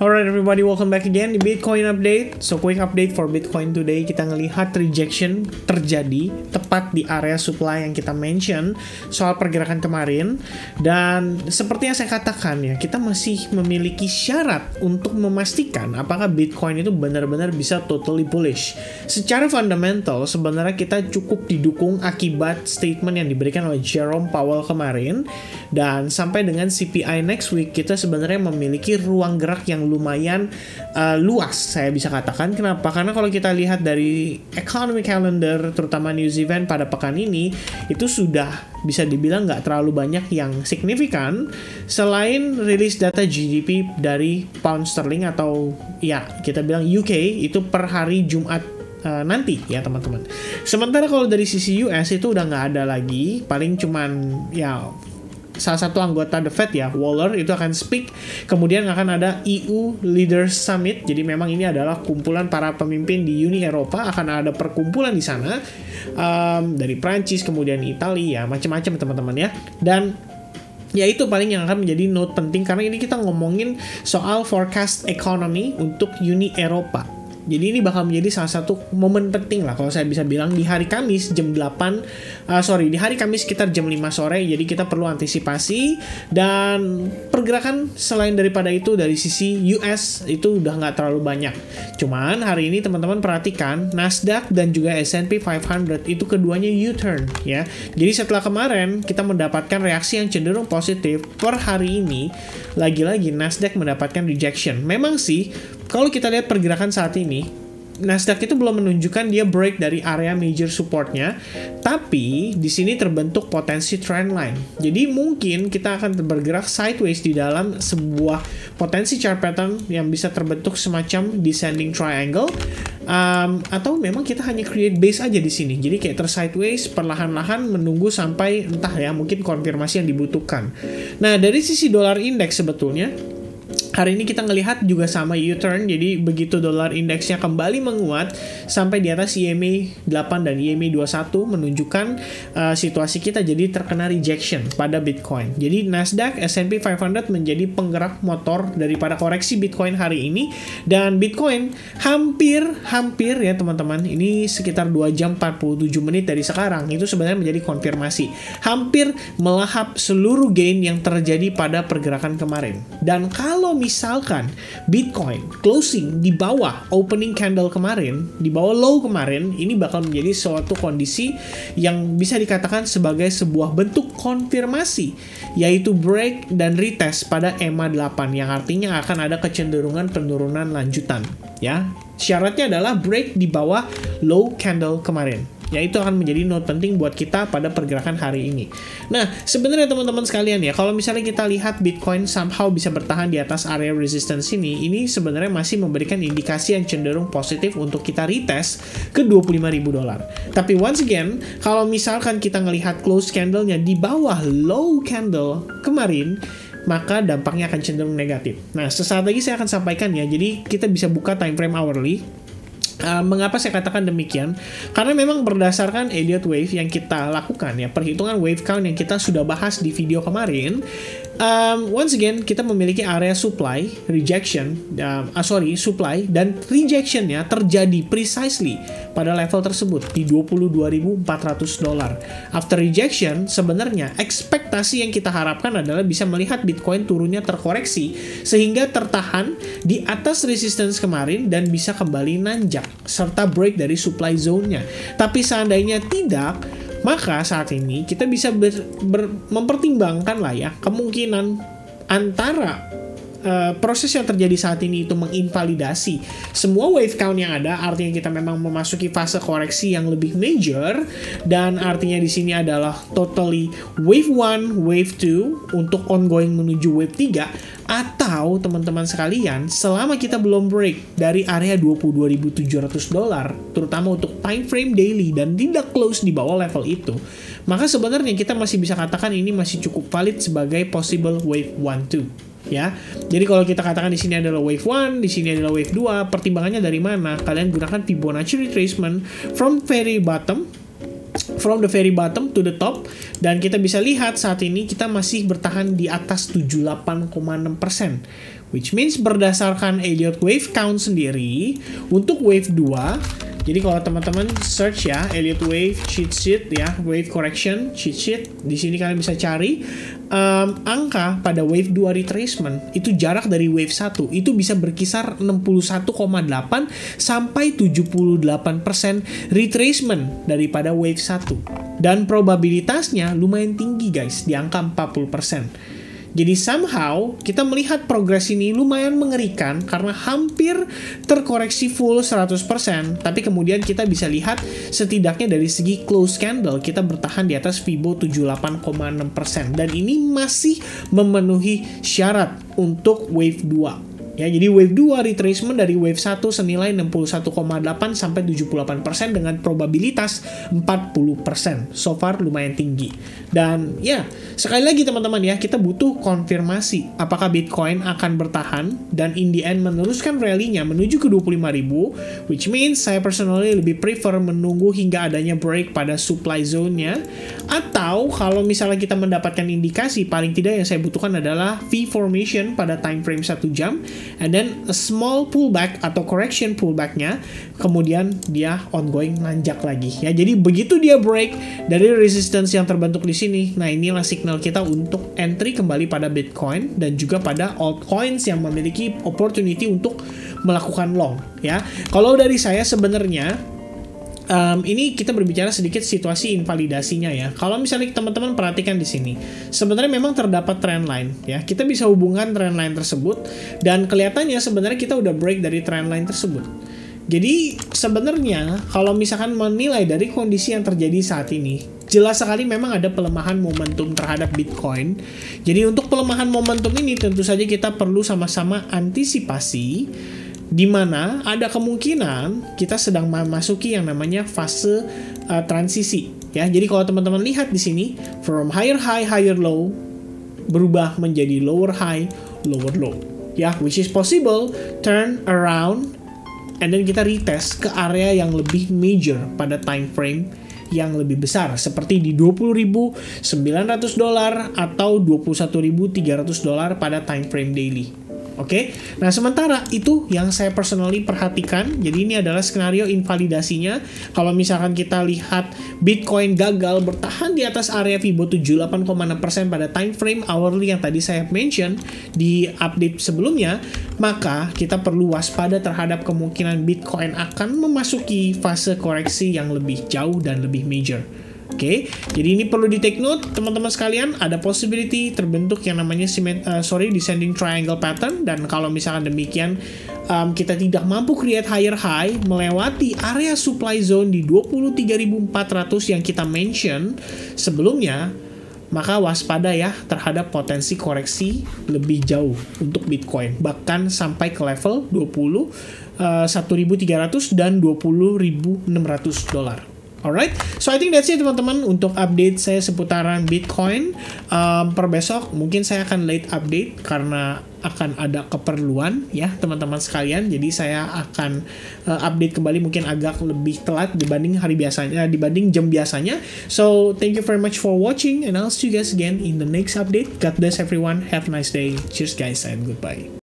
Alright everybody, welcome back again di Bitcoin Update. So quick update for Bitcoin today. Kita ngelihat rejection terjadi tepat di area supply yang kita mention soal pergerakan kemarin. Dan seperti yang saya katakan ya, kita masih memiliki syarat untuk memastikan apakah Bitcoin itu benar-benar bisa totally bullish. Secara fundamental sebenarnya kita cukup didukung akibat statement yang diberikan oleh Jerome Powell kemarin. Dan sampai dengan CPI next week kita sebenarnya memiliki ruang gerak yang lumayan luas, saya bisa katakan. Kenapa? Karena kalau kita lihat dari economic calendar, terutama news event pada pekan ini, itu sudah bisa dibilang nggak terlalu banyak yang signifikan selain rilis data GDP dari pound sterling atau ya kita bilang UK itu per hari Jumat nanti ya teman-teman. Sementara kalau dari sisi US itu udah nggak ada lagi, paling cuman ya salah satu anggota The Fed ya, Waller, itu akan speak. Kemudian akan ada EU Leaders Summit. Jadi memang ini adalah kumpulan para pemimpin di Uni Eropa. Akan ada perkumpulan di sana dari Prancis, kemudian Italia, ya macam-macam teman-teman ya. Dan ya itu paling yang akan menjadi note penting karena ini kita ngomongin soal forecast economy untuk Uni Eropa. Jadi ini bakal menjadi salah satu momen penting lah kalau saya bisa bilang di hari Kamis jam 8 di hari Kamis sekitar jam 5 sore. Jadi kita perlu antisipasi dan pergerakan selain daripada itu dari sisi US itu udah nggak terlalu banyak. Cuman hari ini teman-teman perhatikan Nasdaq dan juga S&P 500 itu keduanya U-turn ya. Jadi setelah kemarin kita mendapatkan reaksi yang cenderung positif, per hari ini lagi-lagi Nasdaq mendapatkan rejection. Memang sih kalau kita lihat pergerakan saat ini, Nasdaq itu belum menunjukkan dia break dari area major supportnya, tapi di sini terbentuk potensi trend line. Jadi mungkin kita akan bergerak sideways di dalam sebuah potensi chart pattern yang bisa terbentuk semacam descending triangle, atau memang kita hanya create base aja di sini. Jadi kayak tersideways perlahan-lahan menunggu sampai entah ya mungkin konfirmasi yang dibutuhkan. Nah dari sisi dolar index sebetulnya hari ini kita ngelihat juga sama U-turn. Jadi begitu dolar indeksnya kembali menguat sampai di atas EMA 8 dan EMA 21 menunjukkan situasi kita jadi terkena rejection pada Bitcoin. Jadi Nasdaq, S&P 500 menjadi penggerak motor daripada koreksi Bitcoin hari ini. Dan Bitcoin hampir ya teman-teman, ini sekitar 2 jam 47 menit dari sekarang itu sebenarnya menjadi konfirmasi. Hampir melahap seluruh gain yang terjadi pada pergerakan kemarin. Dan kalau misalkan Bitcoin closing di bawah opening candle kemarin, di bawah low kemarin, ini bakal menjadi suatu kondisi yang bisa dikatakan sebagai sebuah bentuk konfirmasi, yaitu break dan retest pada EMA 8 yang artinya akan ada kecenderungan penurunan lanjutan ya. Syaratnya adalah break di bawah low candle kemarin. Ya itu akan menjadi note penting buat kita pada pergerakan hari ini. Nah sebenarnya teman-teman sekalian ya, kalau misalnya kita lihat Bitcoin somehow bisa bertahan di atas area resistance ini sebenarnya masih memberikan indikasi yang cenderung positif untuk kita retest ke $25.000. Tapi once again, kalau misalkan kita ngelihat close candle-nya di bawah low candle kemarin, maka dampaknya akan cenderung negatif. Nah sesaat lagi saya akan sampaikan ya, jadi kita bisa buka time frame hourly. Mengapa saya katakan demikian? Karena memang berdasarkan Elliott Wave yang kita lakukan ya, perhitungan wave count yang kita sudah bahas di video kemarin, once again kita memiliki area supply supply dan rejectionnya terjadi precisely pada level tersebut di $22.400. After rejection sebenarnya ekspektasi yang kita harapkan adalah bisa melihat Bitcoin turunnya terkoreksi sehingga tertahan di atas resistance kemarin dan bisa kembali nanjak serta break dari supply zone-nya. Tapi seandainya tidak, maka saat ini kita bisa mempertimbangkan lah ya kemungkinan antara proses yang terjadi saat ini itu menginvalidasi semua wave count yang ada, artinya kita memang memasuki fase koreksi yang lebih major, dan artinya di sini adalah totally wave 1, wave 2 untuk ongoing menuju wave 3, atau teman-teman sekalian selama kita belum break dari area $22.700 terutama untuk time frame daily dan tidak close di bawah level itu, maka sebenarnya kita masih bisa katakan ini masih cukup valid sebagai possible wave 1-2. Ya, jadi kalau kita katakan di sini adalah wave 1, di sini adalah wave 2, pertimbangannya dari mana? Kalian gunakan Fibonacci retracement from the very bottom to the top, dan kita bisa lihat saat ini kita masih bertahan di atas 78,6%. Which means berdasarkan Elliott Wave Count sendiri, untuk wave 2, jadi kalau teman-teman search ya, Elliott Wave cheat sheet ya, wave correction cheat sheet, di sini kalian bisa cari angka pada wave 2 retracement, itu jarak dari wave 1 itu bisa berkisar 61,8 sampai 78% retracement daripada wave 1. Dan probabilitasnya lumayan tinggi guys, di angka 40%. Jadi somehow kita melihat progres ini lumayan mengerikan karena hampir terkoreksi full 100%, tapi kemudian kita bisa lihat setidaknya dari segi close candle kita bertahan di atas Fibo 78,6% dan ini masih memenuhi syarat untuk wave 2. Ya, jadi wave 2 retracement dari wave 1 senilai 61,8 sampai 78% dengan probabilitas 40%. So far lumayan tinggi. Dan ya, sekali lagi teman-teman ya, kita butuh konfirmasi apakah Bitcoin akan bertahan dan in the end meneruskan rally-nya menuju ke 25.000, which means saya personally lebih prefer menunggu hingga adanya break pada supply zone-nya, atau kalau misalnya kita mendapatkan indikasi, paling tidak yang saya butuhkan adalah V formation pada time frame 1 jam, and then a small pullback atau correction pullback-nya, kemudian dia ongoing nanjak lagi ya. Jadi begitu dia break dari resistance yang terbentuk di sini, nah inilah signal kita untuk entry kembali pada Bitcoin dan juga pada altcoins yang memiliki opportunity untuk melakukan long ya. Kalau dari saya sebenarnya ini kita berbicara sedikit situasi invalidasinya ya. Kalau misalnya teman-teman perhatikan di sini, sebenarnya memang terdapat trendline ya. Kita bisa hubungkan trendline tersebut dan kelihatannya sebenarnya kita udah break dari trendline tersebut. Jadi sebenarnya kalau misalkan menilai dari kondisi yang terjadi saat ini, jelas sekali memang ada pelemahan momentum terhadap Bitcoin. Jadi untuk pelemahan momentum ini tentu saja kita perlu sama-sama antisipasi, di mana ada kemungkinan kita sedang memasuki yang namanya fase transisi ya. Jadi kalau teman-teman lihat di sini, from higher high higher low berubah menjadi lower high lower low ya, which is possible turn around and then kita retest ke area yang lebih major pada time frame yang lebih besar seperti di $20.900 atau $21.300 pada time frame daily. Oke, nah sementara itu yang saya personally perhatikan, jadi ini adalah skenario invalidasinya. Kalau misalkan kita lihat Bitcoin gagal bertahan di atas area Fibo 78,6% pada time frame hourly yang tadi saya mention di update sebelumnya, maka kita perlu waspada terhadap kemungkinan Bitcoin akan memasuki fase koreksi yang lebih jauh dan lebih major. Oke, jadi ini perlu di take note teman-teman sekalian, ada possibility terbentuk yang namanya descending triangle pattern, dan kalau misalkan demikian kita tidak mampu create higher high melewati area supply zone di 23.400 yang kita mention sebelumnya, maka waspada ya terhadap potensi koreksi lebih jauh untuk Bitcoin, bahkan sampai ke level 1.300 dan $20.600. Alright, so I think that's it teman-teman untuk update saya seputaran Bitcoin. Per besok mungkin saya akan late update karena akan ada keperluan ya teman-teman sekalian. Jadi saya akan update kembali mungkin agak lebih telat dibanding hari biasanya, dibanding jam biasanya. So thank you very much for watching and I'll see you guys again in the next update. God bless everyone. Have a nice day. Cheers guys and goodbye.